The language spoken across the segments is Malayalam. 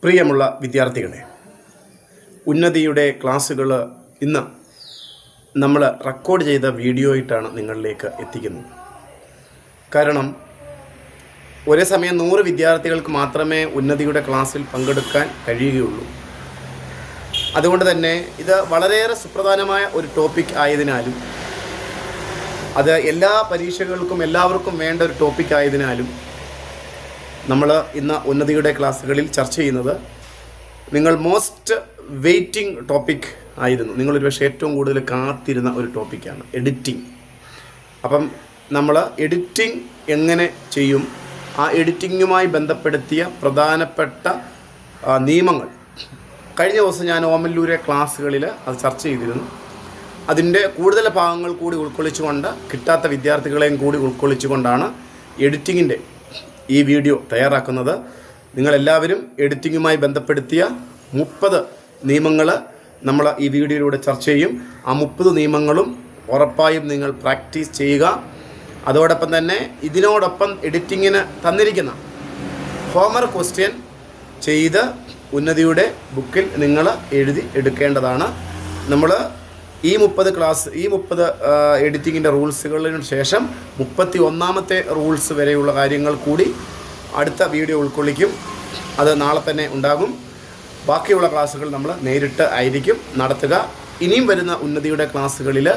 പ്രിയമുള്ള വിദ്യാർത്ഥികളെ, ഉന്നതിയുടെ ക്ലാസ്സുകൾ ഇന്ന് നമ്മൾ റെക്കോർഡ് ചെയ്ത വീഡിയോ ആയിട്ടാണ് നിങ്ങളിലേക്ക് എത്തിക്കുന്നത്. കാരണം ഒരേ സമയം 100 വിദ്യാർത്ഥികൾക്ക് മാത്രമേ ഉന്നതിയുടെ ക്ലാസ്സിൽ പങ്കെടുക്കാൻ കഴിയുകയുള്ളൂ. അതുകൊണ്ട് തന്നെ ഇത് വളരെയേറെ സുപ്രധാനമായ ഒരു ടോപ്പിക് ആയതിനാലും അത് എല്ലാ പരീക്ഷകൾക്കും എല്ലാവർക്കും വേണ്ട ഒരു ടോപ്പിക് ആയതിനാലും നമ്മൾ ഇന്ന് ഉന്നതിയുടെ ക്ലാസ്സുകളിൽ ചർച്ച ചെയ്യുന്നത് നിങ്ങൾ മോസ്റ്റ് വെയിറ്റിംഗ് ടോപ്പിക് ആയിരുന്നു. നിങ്ങളൊരു പക്ഷേ ഏറ്റവും കൂടുതൽ കാത്തിരുന്ന ഒരു ടോപ്പിക്കാണ് എഡിറ്റിംഗ്. അപ്പം നമ്മൾ എഡിറ്റിംഗ് എങ്ങനെ ചെയ്യും, ആ എഡിറ്റിങ്ങുമായി ബന്ധപ്പെടുത്തിയ പ്രധാനപ്പെട്ട നിയമങ്ങൾ കഴിഞ്ഞ ദിവസം ഞാൻ ഓമല്ലൂരെ ക്ലാസ്സുകളിൽ അത് ചർച്ച ചെയ്തിരുന്നു. അതിൻ്റെ കൂടുതൽ ഭാഗങ്ങൾ കൂടി ഉൾക്കൊള്ളിച്ചുകൊണ്ട്, കിട്ടാത്ത വിദ്യാർത്ഥികളെയും കൂടി ഉൾക്കൊള്ളിച്ചുകൊണ്ടാണ് എഡിറ്റിങ്ങിൻ്റെ ഈ വീഡിയോ തയ്യാറാക്കുന്നത്. നിങ്ങളെല്ലാവരും എഡിറ്റിങ്ങുമായി ബന്ധപ്പെടുത്തിയ 30 നിയമങ്ങൾ നമ്മൾ ഈ വീഡിയോയിലൂടെ ചർച്ച ചെയ്യും. ആ 30 നിയമങ്ങളും ഉറപ്പായും നിങ്ങൾ പ്രാക്ടീസ് ചെയ്യുക. അതോടൊപ്പം തന്നെ ഇതിനോടൊപ്പം എഡിറ്റിങ്ങിന് തന്നിരിക്കുന്ന ഹോംവർക്ക് ക്വസ്റ്റ്യൻ ചെയ്ത് ഉന്നതിയുടെ ബുക്കിൽ നിങ്ങൾ എഴുതി എടുക്കേണ്ടതാണ്. നമ്മൾ ഈ 30 എഡിറ്റിങ്ങിൻ്റെ റൂൾസുകളിന് ശേഷം 31ാമത്തെ റൂൾസ് വരെയുള്ള കാര്യങ്ങൾ കൂടി അടുത്ത വീഡിയോ ഉൾക്കൊള്ളിക്കും. അത് നാളെ തന്നെ ഉണ്ടാകും. ബാക്കിയുള്ള ക്ലാസ്സുകൾ നമ്മൾ നേരിട്ട് ആയിരിക്കും നടത്തുക. ഇനിയും വരുന്ന ഉന്നതിയുടെ ക്ലാസ്സുകളിൽ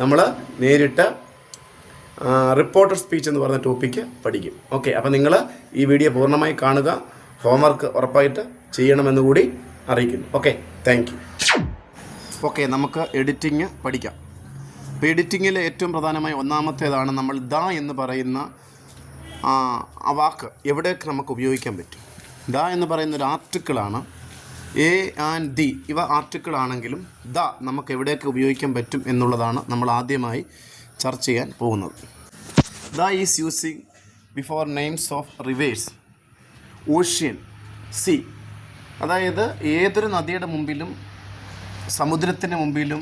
നമ്മൾ നേരിട്ട് റിപ്പോർട്ടർ സ്പീച്ച് എന്ന് പറയുന്ന ടോപ്പിക്ക് പഠിക്കും. ഓക്കെ, അപ്പോൾ നിങ്ങൾ ഈ വീഡിയോ പൂർണ്ണമായി കാണുക. ഹോംവർക്ക് ഉറപ്പായിട്ട് ചെയ്യണമെന്ന് കൂടി അറിയിക്കുന്നു. Okay, thank you. ഓക്കെ, നമുക്ക് എഡിറ്റിങ് പഠിക്കാം. അപ്പോൾ എഡിറ്റിങ്ങിൽ ഏറ്റവും പ്രധാനമായി ഒന്നാമത്തേതാണ് നമ്മൾ ദ എന്ന് പറയുന്ന ആ വാക്ക് എവിടെയൊക്കെ നമുക്ക് ഉപയോഗിക്കാൻ പറ്റും. ദ എന്ന് പറയുന്ന ഒരു ആർട്ടിക്കിളാണ്. എ ആൻഡ് ദി ഇവ ആർട്ടിക്കിളാണെങ്കിലും ദ നമുക്ക് എവിടെയൊക്കെ ഉപയോഗിക്കാൻ പറ്റും എന്നുള്ളതാണ് നമ്മൾ ആദ്യമായി ചർച്ച ചെയ്യാൻ പോകുന്നത്. The is using before names of rivers, ocean, sea. അതായത് ഏതൊരു നദിയുടെ മുമ്പിലും സമുദ്രത്തിന് മുമ്പിലും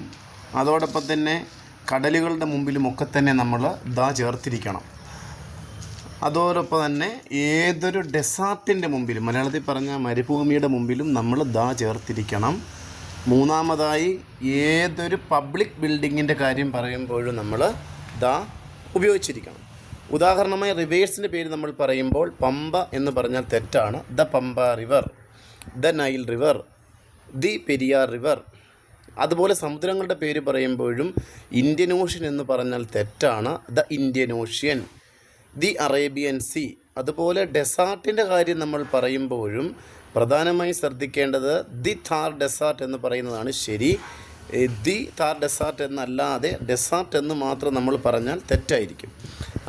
അതോടൊപ്പം തന്നെ കടലുകളുടെ മുമ്പിലുമൊക്കെ തന്നെ നമ്മൾ ദ ചേർത്തിരിക്കണം. അതോടൊപ്പം തന്നെ ഏതൊരു ഡെസാർട്ടിൻ്റെ മുമ്പിലും, മലയാളത്തിൽ പറഞ്ഞ മരുഭൂമിയുടെ മുമ്പിലും നമ്മൾ ദ ചേർത്തിരിക്കണം. മൂന്നാമതായി ഏതൊരു പബ്ലിക് ബിൽഡിങ്ങിൻ്റെ കാര്യം പറയുമ്പോഴും നമ്മൾ ദ ഉപയോഗിച്ചിരിക്കണം. ഉദാഹരണമായി റിവേഴ്സിൻ്റെ പേര് നമ്മൾ പറയുമ്പോൾ പമ്പ എന്ന് പറഞ്ഞാൽ തെറ്റാണ്. The Pampa river, the Nile river, the Periyar river. അതുപോലെ സമുദ്രങ്ങളുടെ പേര് പറയുമ്പോഴും ഇന്ത്യൻ ഓഷ്യൻ എന്ന് പറഞ്ഞാൽ തെറ്റാണ്. The Indian ocean, the Arabian sea. അതുപോലെ ഡെസാർട്ടിൻ്റെ കാര്യം നമ്മൾ പറയുമ്പോഴും പ്രധാനമായി ശ്രദ്ധിക്കേണ്ടത് ദി താർ ഡെസാർട്ട് എന്ന് പറയുന്നതാണ് ശരി. ദി താർ ഡെസാർട്ട് എന്നല്ലാതെ ഡെസാർട്ട് എന്ന് മാത്രം നമ്മൾ പറഞ്ഞാൽ തെറ്റായിരിക്കും.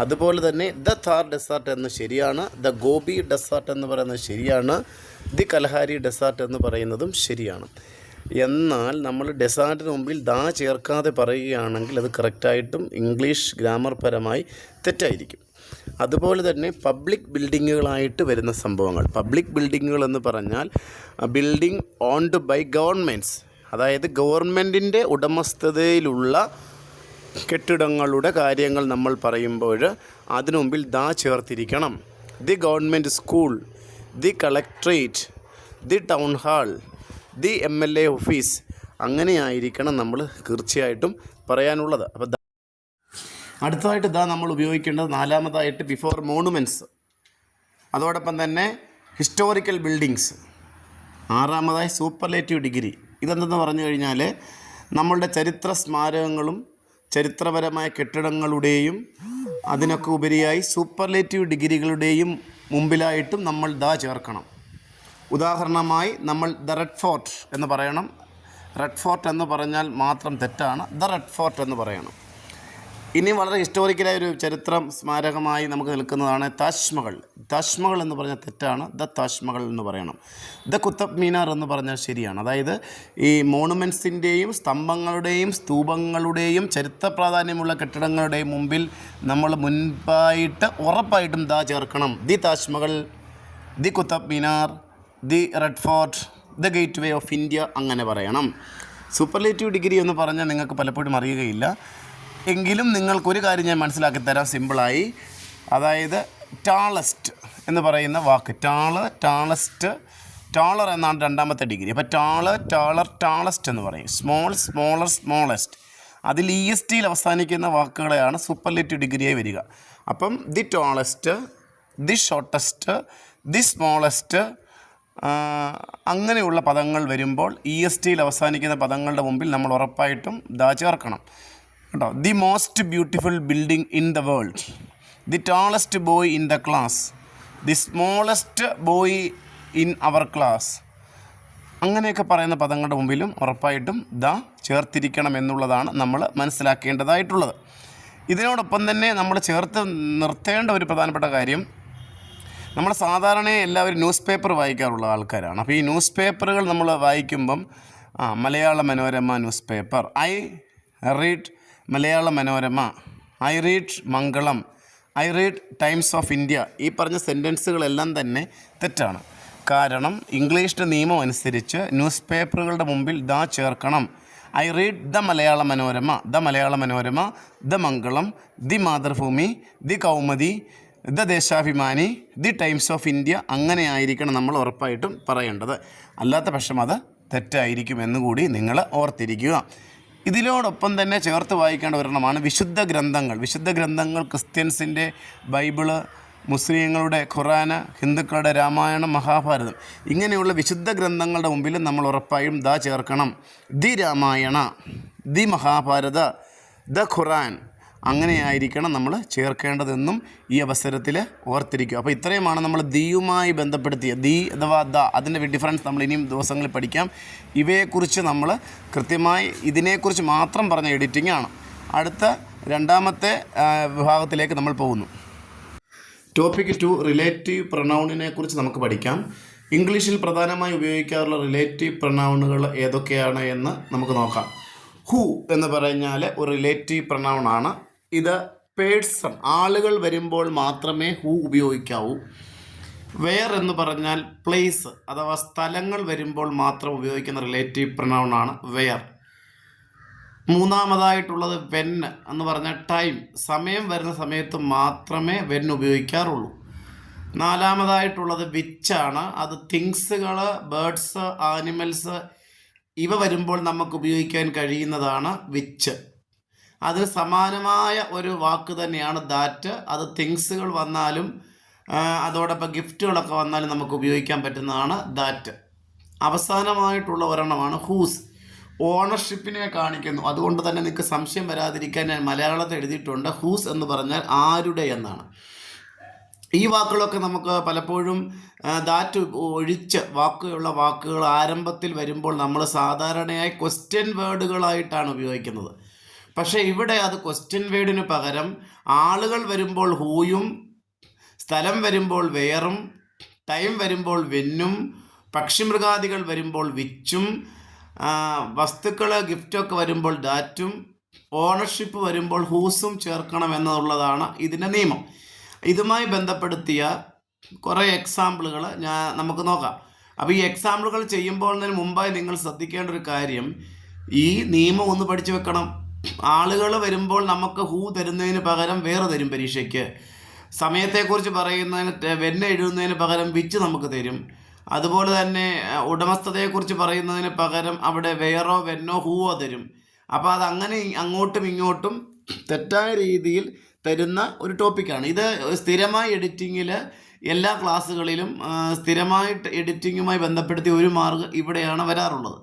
അതുപോലെ തന്നെ ദ താർ ഡെസാർട്ട് എന്ന് ശരിയാണ്. ദ ഗോബി ഡെസാർട്ട് എന്ന് പറയുന്നത് ശരിയാണ്. ദി കലഹാരി ഡെസാർട്ട് എന്ന് പറയുന്നതും ശരിയാണ്. എന്നാൽ നമ്മൾ ഡെസാർട്ടിന് മുമ്പിൽ ദ ചേർക്കാതെ പറയുകയാണെങ്കിൽ അത് കറക്റ്റായിട്ടും ഇംഗ്ലീഷ് ഗ്രാമർ പരമായി തെറ്റായിരിക്കും. അതുപോലെ തന്നെ പബ്ലിക് ബിൽഡിങ്ങുകളായിട്ട് വരുന്ന സംഭവങ്ങൾ, പബ്ലിക് ബിൽഡിങ്ങുകൾ എന്ന് പറഞ്ഞാൽ ബിൽഡിംഗ് ഓൺഡ് ബൈ ഗവൺമെൻറ്റ്സ്, അതായത് ഗവൺമെൻറ്റിൻ്റെ ഉടമസ്ഥതയിലുള്ള കെട്ടിടങ്ങളുടെ കാര്യങ്ങൾ നമ്മൾ പറയുമ്പോൾ അതിനു മുമ്പിൽ ദ ചേർത്തിരിക്കണം. The government school, the collectorate, the town hall, the MLA office. അങ്ങനെയായിരിക്കണം നമ്മൾ തീർച്ചയായിട്ടും പറയാനുള്ളത്. അപ്പോൾ അടുത്തതായിട്ട് ദ നമ്മൾ ഉപയോഗിക്കേണ്ടത് നാലാമതായിട്ട് ബിഫോർ മോണുമെൻറ്റ്സ്, അതോടൊപ്പം തന്നെ ഹിസ്റ്റോറിക്കൽ ബിൽഡിങ്സ്. ആറാമതായി സൂപ്പർലേറ്റീവ് ഡിഗ്രി. ഇതെന്തെന്ന് പറഞ്ഞു കഴിഞ്ഞാൽ നമ്മളുടെ ചരിത്ര സ്മാരകങ്ങളും ചരിത്രപരമായ കെട്ടിടങ്ങളുടെയും അതിനൊക്കെ ഉപരിയായി സൂപ്പർലേറ്റീവ് ഡിഗ്രികളുടെയും മുമ്പിലായിട്ടും നമ്മൾ ദ ചേർക്കണം. ഉദാഹരണമായി നമ്മൾ ദ റെഡ് ഫോർട്ട് എന്ന് പറയണം. റെഡ് ഫോർട്ട് എന്ന് പറഞ്ഞാൽ മാത്രം തെറ്റാണ്. ദ റെഡ് ഫോർട്ട് എന്ന് പറയണം. ഇനി വളരെ ഹിസ്റ്റോറിക്കലായ ഒരു ചരിത്രം സ്മാരകമായി നമുക്ക് നിൽക്കുന്നതാണ് താജ്മഹൽ. താജ്മഹൽ എന്ന് പറഞ്ഞാൽ തെറ്റാണ്. ദ താജ്മഹൽ എന്ന് പറയണം. ദ കുത്തബ് മീനാർ എന്ന് പറഞ്ഞാൽ ശരിയാണ്. അതായത് ഈ മോണുമെൻറ്റ്സിൻ്റെയും സ്തംഭങ്ങളുടെയും സ്തൂപങ്ങളുടെയും ചരിത്ര പ്രാധാന്യമുള്ള കെട്ടിടങ്ങളുടെയും മുമ്പിൽ നമ്മൾ മുൻപായിട്ട് ഉറപ്പായിട്ടും ദ ചേർക്കണം. The Taj Mahal, the Qutub Minar, the red fort, the gate way of India, അങ്ങനെ പറയണം. സൂപ്പർലേറ്റീവ് ഡിഗ്രി എന്ന് പറഞ്ഞാൽ നിങ്ങൾക്ക് പലപ്പോഴും അറിയുകയില്ല. എങ്കിലും നിങ്ങൾക്കൊരു കാര്യം ഞാൻ മനസ്സിലാക്കി തരാം സിമ്പിളായി. അതായത് ടാളസ്റ്റ് എന്ന് പറയുന്ന വാക്ക്, ടാളസ്റ്റ് ടാളർ എന്നാണ് രണ്ടാമത്തെ ഡിഗ്രി. അപ്പോൾ ടാളർ ടാളസ്റ്റ് എന്ന് പറയും. Small, smaller, smallest. അതിൽ EST അവസാനിക്കുന്ന വാക്കുകളെയാണ് സൂപ്പർലേറ്റീവ് ഡിഗ്രിയായി വരിക. അപ്പം the tallest, the shortest, the smallest, അങ്ങനെയുള്ള പദങ്ങൾ വരുമ്പോൾ EST അവസാനിക്കുന്ന പദങ്ങളുടെ മുമ്പിൽ നമ്മൾ ഉറപ്പായിട്ടും ദാ ചേർക്കണം കേട്ടോ. The most beautiful building in the world, the tallest boy in the class, the smallest boy in our class. അങ്ങനെയൊക്കെ പറയുന്ന പദങ്ങളുടെ മുമ്പിലും ഉറപ്പായിട്ടും ദാ ചേർത്തിരിക്കണം എന്നുള്ളതാണ് നമ്മൾ മനസ്സിലാക്കേണ്ടതായിട്ടുള്ളത്. ഇതിനോടൊപ്പം തന്നെ നമ്മൾ ചേർത്ത് നിർത്തേണ്ട ഒരു പ്രധാനപ്പെട്ട കാര്യം, നമ്മൾ സാധാരണ എല്ലാവരും ന്യൂസ് പേപ്പർ വായിക്കാറുള്ള ആൾക്കാരാണ്. അപ്പോൾ ഈ ന്യൂസ് പേപ്പറുകൾ നമ്മൾ വായിക്കുമ്പം Malayala Manorama news paper, I read Malayala Manorama, I read Mangalam, I read Times of India. ഈ പറഞ്ഞ സെൻറ്റൻസുകളെല്ലാം തന്നെ തെറ്റാണ്. കാരണം ഇംഗ്ലീഷിൻ്റെ നിയമം അനുസരിച്ച് ന്യൂസ് പേപ്പറുകളുടെ മുമ്പിൽ ദാ ചേർക്കണം. I read the Malayala Manorama, the Malayala Manorama, the Mangalam, the Mathrubhumi, the Kaumudi, the Deshabhimani, the times of India. അങ്ങനെ ആയിരിക്കണം നമ്മൾ ഉറപ്പായിട്ടും പറയേണ്ടത്. അല്ലാത്ത പക്ഷം അത് തെറ്റായിരിക്കും എന്നുകൂടി നിങ്ങൾ ഓർത്തിരിക്കുക. ഇതിനോടൊപ്പം തന്നെ ചേർത്ത് വായിക്കേണ്ട ഒരെണ്ണമാണ് വിശുദ്ധ ഗ്രന്ഥങ്ങൾ. വിശുദ്ധ ഗ്രന്ഥങ്ങൾ ക്രിസ്ത്യൻസിൻ്റെ ബൈബിള്, മുസ്ലിങ്ങളുടെ ഖുറാന്, ഹിന്ദുക്കളുടെ രാമായണം, മഹാഭാരതം. ഇങ്ങനെയുള്ള വിശുദ്ധ ഗ്രന്ഥങ്ങളുടെ മുമ്പിൽ നമ്മൾ ഉറപ്പായും ദാ ചേർക്കണം. The Ramayana, the Mahabharata, the Quran. അങ്ങനെയായിരിക്കണം നമ്മൾ ചേർക്കേണ്ടതെന്നും ഈ അവസരത്തിൽ ഓർത്തിരിക്കുക. അപ്പോൾ ഇത്രയുമാണ് നമ്മൾ ദിയുമായി ബന്ധപ്പെടുത്തിയ ദി അഥവാ ദ, അതിൻ്റെ ഡിഫറൻസ് നമ്മൾ ഇനിയും ദിവസങ്ങളിൽ പഠിക്കാം. ഇവയെക്കുറിച്ച് നമ്മൾ കൃത്യമായി ഇതിനെക്കുറിച്ച് മാത്രം പറഞ്ഞ എഡിറ്റിംഗ് ആണ്. അടുത്ത രണ്ടാമത്തെ വിഭാഗത്തിലേക്ക് നമ്മൾ പോകുന്നു. ടോപ്പിക് 2 റിലേറ്റീവ് പ്രൊനൗണിനെ കുറിച്ച് നമുക്ക് പഠിക്കാം. ഇംഗ്ലീഷിൽ പ്രധാനമായി ഉപയോഗിക്കാറുള്ള റിലേറ്റീവ് പ്രൊനൗണുകൾ ഏതൊക്കെയാണ് എന്ന് നമുക്ക് നോക്കാം. ഹു എന്ന് പറഞ്ഞാൽ ഒരു റിലേറ്റീവ് പ്രൊനൗണാണ്. ഇത് പേഴ്സൺ, ആളുകൾ വരുമ്പോൾ മാത്രമേ ഹു ഉപയോഗിക്കാവൂ. വെയർ എന്ന് പറഞ്ഞാൽ പ്ലേസ് അഥവാ സ്ഥലങ്ങൾ വരുമ്പോൾ മാത്രം ഉപയോഗിക്കുന്ന റിലേറ്റീവ് പ്രൊനൗണാണ് വെയർ. മൂന്നാമതായിട്ടുള്ളത് വെൻ എന്ന് പറഞ്ഞാൽ ടൈം, സമയം വരുന്ന സമയത്ത് മാത്രമേ വെൻ ഉപയോഗിക്കാറുള്ളൂ. നാലാമതായിട്ടുള്ളത് വിച്ചാണ്. അത് തിങ്സുകൾ, ബേർഡ്സ്, ആനിമൽസ് ഇവ വരുമ്പോൾ നമുക്ക് ഉപയോഗിക്കാൻ കഴിയുന്നതാണ് വിച്ച്. അതിന് സമാനമായ ഒരു വാക്ക് തന്നെയാണ് ദാറ്റ്. അത് തിങ്സുകൾ വന്നാലും അതോടൊപ്പം ഗിഫ്റ്റുകളൊക്കെ വന്നാലും നമുക്ക് ഉപയോഗിക്കാൻ പറ്റുന്നതാണ് ദാറ്റ്. അവസാനമായിട്ടുള്ള ഒരെണ്ണമാണ് ഹൂസ്. ഓണർഷിപ്പിനെ കാണിക്കുന്നു. അതുകൊണ്ട് തന്നെ നിങ്ങൾക്ക് സംശയം വരാതിരിക്കാൻ ഞാൻ മലയാളത്തിൽ എഴുതിയിട്ടുണ്ട്. ഹൂസ് എന്ന് പറഞ്ഞാൽ ആരുടെ എന്നാണ്. ഈ വാക്കുകളൊക്കെ നമുക്ക് പലപ്പോഴും ദാറ്റ് ഒഴിച്ച് വാക്കുകൾ ആരംഭത്തിൽ വരുമ്പോൾ നമ്മൾ സാധാരണയായി ക്വസ്റ്റ്യൻ വേർഡുകളായിട്ടാണ് ഉപയോഗിക്കുന്നത്. പക്ഷേ ഇവിടെ അത് ക്വസ്റ്റ്യൻ വേർഡിന് പകരം ആളുകൾ വരുമ്പോൾ ഹൂയും, സ്ഥലം വരുമ്പോൾ വെയറും, ടൈം വരുമ്പോൾ വെന്നും, പക്ഷിമൃഗാദികൾ വരുമ്പോൾ വിച്ചും, വസ്തുക്കൾ ഗിഫ്റ്റൊക്കെ വരുമ്പോൾ ദാറ്റും, ഓണർഷിപ്പ് വരുമ്പോൾ ഹൂസും ചേർക്കണം എന്നുള്ളതാണ് ഇതിൻ്റെ നിയമം. ഇതുമായി ബന്ധപ്പെടുത്തിയ കുറേ എക്സാമ്പിളുകൾ നമുക്ക് നോക്കാം. അപ്പോൾ ഈ എക്സാമ്പിളുകൾ ചെയ്യുമ്പോൾ മുമ്പായി നിങ്ങൾ ശ്രദ്ധിക്കേണ്ട ഒരു കാര്യം, ഈ നിയമം ഒന്ന് പഠിച്ചു വെക്കണം. ആളുകൾ വരുമ്പോൾ നമുക്ക് ഹൂ തരുന്നതിന് പകരം വേറെ തരും പരീക്ഷയ്ക്ക്. സമയത്തെക്കുറിച്ച് പറയുന്നതിന് വെന്ന് എഴുതുന്നതിന് പകരം വിച്ച് നമുക്ക് തരും. അതുപോലെ തന്നെ ഉടമസ്ഥതയെക്കുറിച്ച് പറയുന്നതിന് പകരം അവിടെ വെയറോ വെന്നോ ഹൂവോ തരും. അപ്പോൾ അതങ്ങനെ അങ്ങോട്ടും ഇങ്ങോട്ടും തെറ്റായ രീതിയിൽ തരുന്ന ഒരു ടോപ്പിക്കാണ് ഇത്. സ്ഥിരമായി എഡിറ്റിങ്ങിൽ എല്ലാ ക്ലാസ്സുകളിലും സ്ഥിരമായിട്ട് എഡിറ്റിങ്ങുമായി ബന്ധപ്പെടുത്തി ഒരു മാർക്ക് ഇവിടെയാണ് വരാറുള്ളത്.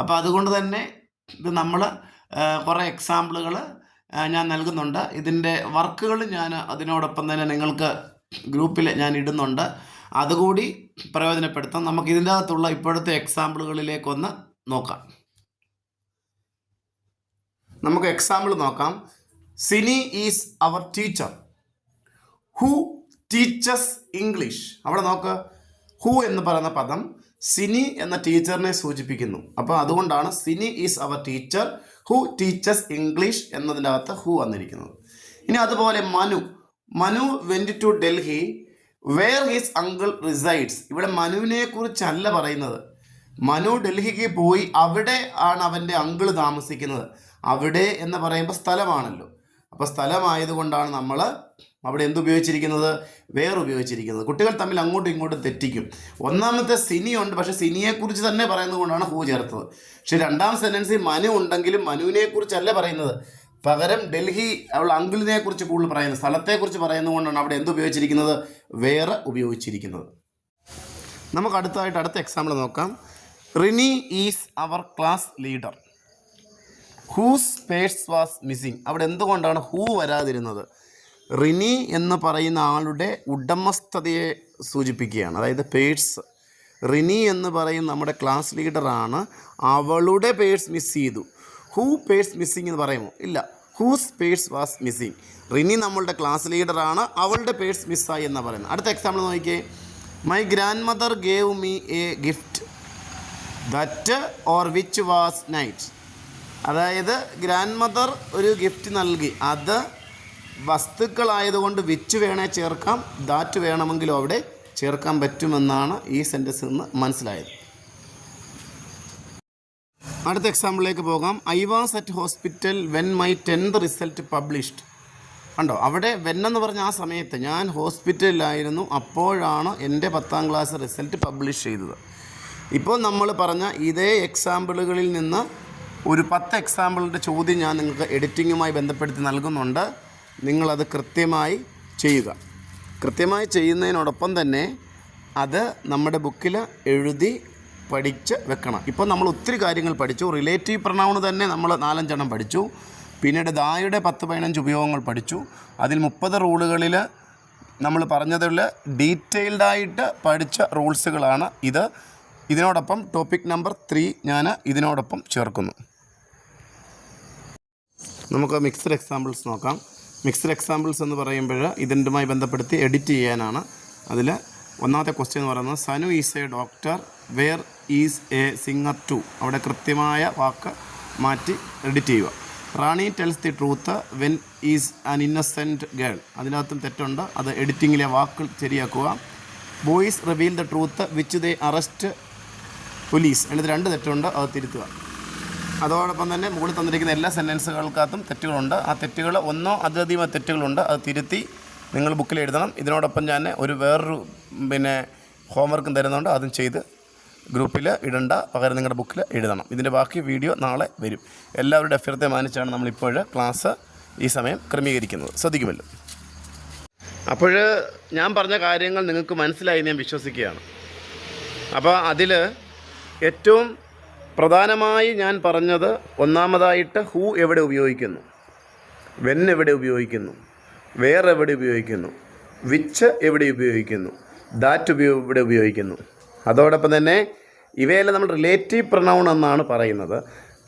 അപ്പോൾ അതുകൊണ്ട് തന്നെ ഇത് നമ്മൾ കുറേ എക്സാമ്പിളുകൾ ഞാൻ നൽകുന്നുണ്ട്. ഇതിൻ്റെ വർക്കുകൾ ഞാൻ അതിനോടൊപ്പം തന്നെ നിങ്ങൾക്ക് ഗ്രൂപ്പിൽ ഞാൻ ഇടുന്നുണ്ട്. അതുകൂടി പ്രയോജനപ്പെടുത്താം. നമുക്ക് ഇതിൻ്റെ അകത്തുള്ള ഇപ്പോഴത്തെ എക്സാമ്പിളുകളിലേക്കൊന്ന് നോക്കാം. നമുക്ക് എക്സാമ്പിൾ നോക്കാം. Sini is our teacher. Who teaches English. അവിടെ നോക്ക്, ഹു എന്ന് പറയുന്ന പദം സിനി എന്ന ടീച്ചറിനെ സൂചിപ്പിക്കുന്നു. അപ്പോൾ അതുകൊണ്ടാണ് Sini is our teacher, who teaches English എന്നതിൻ്റെ അകത്ത് ഹു വന്നിരിക്കുന്നത്. ഇനി അതുപോലെ Manu went to Delhi where his uncle resides. ഇവിടെ മനുവിനെ കുറിച്ചല്ല പറയുന്നത്. മനു ഡൽഹിക്ക് പോയി, അവിടെ ആണ് അവൻ്റെ അങ്കിൾ താമസിക്കുന്നത്. അവിടെ എന്ന് പറയുമ്പോൾ സ്ഥലമാണല്ലോ. അപ്പോൾ സ്ഥലമായതുകൊണ്ടാണ് നമ്മൾ അവിടെ എന്തുപയോഗിച്ചിരിക്കുന്നത്? വേർ ഉപയോഗിച്ചിരിക്കുന്നത്. കുട്ടികൾ തമ്മിൽ അങ്ങോട്ടും ഇങ്ങോട്ടും തെറ്റിക്കും. ഒന്നാമത്തെ സിനിയുണ്ട്, പക്ഷേ സിനിയെക്കുറിച്ച് തന്നെ പറയുന്നത് കൊണ്ടാണ് ഹൂ ചേർത്തത്. പക്ഷേ രണ്ടാം സെൻറ്റൻസിൽ മനു ഉണ്ടെങ്കിലും മനുവിനെക്കുറിച്ചല്ല പറയുന്നത്, പകരം ഡൽഹി അവൾ അങ്കിളിനെ കുറിച്ച് കൂടുതൽ പറയുന്നത്, സ്ഥലത്തെക്കുറിച്ച് പറയുന്നത് കൊണ്ടാണ് അവിടെ എന്തുപയോഗിച്ചിരിക്കുന്നത്? വേറെ ഉപയോഗിച്ചിരിക്കുന്നത്. നമുക്ക് അടുത്ത എക്സാമ്പിൾ നോക്കാം. Rini is our class leader. Whose purse was missing. അവിടെ എന്തുകൊണ്ടാണ് ഹൂ വരാതിരുന്നത്? റിനി എന്ന് പറയുന്ന ആളുടെ ഉടമസ്ഥതയെ സൂചിപ്പിക്കുകയാണ്, അതായത് പേഴ്സ്. റിനി എന്ന് പറയുന്ന നമ്മുടെ ക്ലാസ് ലീഡറാണ്, അവളുടെ പേഴ്സ് മിസ് ചെയ്തു. ഹൂ പേഴ്സ് മിസ്സിങ് എന്ന് പറയുമോ? ഇല്ല, whose purse was missing. Rini നമ്മളുടെ ക്ലാസ് ലീഡറാണ്, അവളുടെ പേഴ്സ് മിസ്സായി എന്നാണ് പറയുന്നത്. അടുത്ത എക്സാമ്പിൾ നോക്കിയേ. My grand mother gave me A gift that or which was night. അതായത് ഗ്രാൻഡ് മദർ ഒരു ഗിഫ്റ്റ് നൽകി, അത് വസ്തുക്കളായതുകൊണ്ട് വിച്ച് വേണേൽ ചേർക്കാം, ദാറ്റ് വേണമെങ്കിലും അവിടെ ചേർക്കാൻ പറ്റുമെന്നാണ് ഈ സെൻറ്റൻസിൽ നിന്ന് മനസ്സിലായത്. അടുത്ത എക്സാമ്പിളിലേക്ക് പോകാം. I was at hospital when my 10th result published. കണ്ടോ, അവിടെ വെൻ എന്ന് പറഞ്ഞ ആ സമയത്ത് ഞാൻ ഹോസ്പിറ്റലിലായിരുന്നു, അപ്പോഴാണ് എൻ്റെ 10th ക്ലാസ് റിസൾട്ട് പബ്ലിഷ് ചെയ്തത്. ഇപ്പോൾ നമ്മൾ പറഞ്ഞ ഇതേ എക്സാമ്പിളുകളിൽ നിന്ന് ഒരു 10 എക്സാമ്പിളിൻ്റെ ചോദ്യം ഞാൻ നിങ്ങൾക്ക് എഡിറ്റിങ്ങുമായി ബന്ധപ്പെടുത്തി നൽകുന്നുണ്ട്. നിങ്ങളത് കൃത്യമായി ചെയ്യുക. കൃത്യമായി ചെയ്യുന്നതിനോടൊപ്പം തന്നെ അത് നമ്മുടെ ബുക്കിൽ എഴുതി പഠിച്ച് വെക്കണം. ഇപ്പോൾ നമ്മൾ ഒത്തിരി കാര്യങ്ങൾ പഠിച്ചു. റിലേറ്റീവ് പ്രൊനൗൺ തന്നെ നമ്മൾ 4-5 എണ്ണം പഠിച്ചു. പിന്നീട് ദായുടെ 10-15 ഉപയോഗങ്ങൾ പഠിച്ചു. അതിൽ 30 റൂളുകളിൽ നമ്മൾ പറഞ്ഞതിൽ ഡീറ്റെയിൽഡായിട്ട് പഠിച്ച റൂൾസുകളാണ് ഇത്. ഇതിനോടൊപ്പം ടോപ്പിക് നമ്പർ 3 ഞാൻ ഇതിനോടൊപ്പം ചേർക്കുന്നു. നമുക്ക് മിക്സ്ഡ് എക്സാമ്പിൾസ് നോക്കാം. മിക്സ്ഡ് എക്സാമ്പിൾസ് എന്ന് പറയുമ്പോൾ ഇതിൻ്റെമായി ബന്ധപ്പെടുത്തി എഡിറ്റ് ചെയ്യാനാണ്. അതിൽ ഒന്നാമത്തെ ക്വസ്റ്റ്യൻ എന്ന് പറയുന്നത് Sanu is a doctor, where is a singer too. അവിടെ കൃത്യമായ വാക്ക് മാറ്റി എഡിറ്റ് ചെയ്യുക. Rani tells the truth when is an innocent girl. അതിനകത്തും തെറ്റുണ്ട്, അത് എഡിറ്റിങ്ങിലെ വാക്കുകൾ ശരിയാക്കുക. Boys reveal the truth which they arrest police. അതിനകത്ത് 2 തെറ്റുണ്ട്, അത് തിരുത്തുക. അതോടൊപ്പം തന്നെ മുകളിൽ തന്നിരിക്കുന്ന എല്ലാ സെൻറ്റൻസുകൾക്കകത്തും തെറ്റുകളുണ്ട്. ആ തെറ്റുകൾ ഒന്നോ അതിലധികം തെറ്റുകളുണ്ട്, അത് തിരുത്തി നിങ്ങൾ ബുക്കിൽ എഴുതണം. ഇതിനോടൊപ്പം ഞാൻ വേറൊരു ഹോംവർക്കും തരുന്നുണ്ട്, അതും ചെയ്ത് ഗ്രൂപ്പിൽ ഇടണ്ട, പകരം നിങ്ങളുടെ ബുക്കിൽ എഴുതണം. ഇതിൻ്റെ ബാക്കി വീഡിയോ നാളെ വരും. എല്ലാവരുടെ അഭ്യർത്ഥന മാനിച്ചാണ് നമ്മളിപ്പോൾ ക്ലാസ് ഈ സമയം ക്രമീകരിക്കുന്നത്, ശ്രദ്ധിക്കുമല്ലോ. അപ്പോൾ ഞാൻ പറഞ്ഞ കാര്യങ്ങൾ നിങ്ങൾക്ക് മനസ്സിലായി ഞാൻ വിശ്വസിക്കുകയാണ്. അപ്പോൾ അതിൽ ഏറ്റവും പ്രധാനമായി ഞാൻ പറഞ്ഞത്, ഒന്നാമതായിട്ട് ഹൂ എവിടെ ഉപയോഗിക്കുന്നു, വെൻ എവിടെ ഉപയോഗിക്കുന്നു, വേർ എവിടെ ഉപയോഗിക്കുന്നു, വിച്ച് എവിടെ ഉപയോഗിക്കുന്നു, ദാറ്റ് എവിടെ ഉപയോഗിക്കുന്നു. അതോടൊപ്പം തന്നെ ഇവയെല്ലാം നമ്മൾ റിലേറ്റീവ് പ്രൊനൗൺ എന്നാണ് പറയുന്നത്.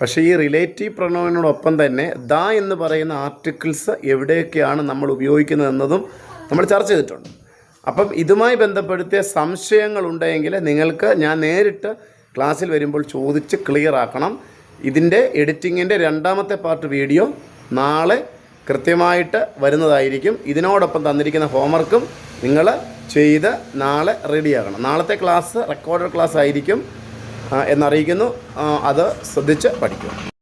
പക്ഷേ ഈ റിലേറ്റീവ് പ്രൊനൗണിനോടൊപ്പം തന്നെ ദ എന്ന് പറയുന്ന ആർട്ടിക്കിൾസ് എവിടെയൊക്കെയാണ് നമ്മൾ ഉപയോഗിക്കുന്നതെന്നതും നമ്മൾ ചർച്ച ചെയ്തിട്ടുണ്ട്. അപ്പം ഇതുമായി ബന്ധപ്പെടുത്തിയ സംശയങ്ങളുണ്ടെങ്കിൽ നിങ്ങൾക്ക് ഞാൻ നേരിട്ട് ക്ലാസ്സിൽ വരുമ്പോൾ ചോദിച്ച് ക്ലിയർ ആക്കണം. ഇതിൻ്റെ എഡിറ്റിങ്ങിൻ്റെ 2ാമത്തെ പാർട്ട് വീഡിയോ നാളെ കൃത്യമായിട്ട് വരുന്നതായിരിക്കും. ഇതിനോടൊപ്പം തന്നിരിക്കുന്ന ഹോംവർക്കും നിങ്ങൾ ചെയ്ത് നാളെ റെഡിയാകണം. നാളത്തെ ക്ലാസ് റെക്കോർഡഡ് ക്ലാസ് ആയിരിക്കും എന്നറിയിക്കുന്നു. അത് ശ്രദ്ധിച്ച് പഠിക്കുക.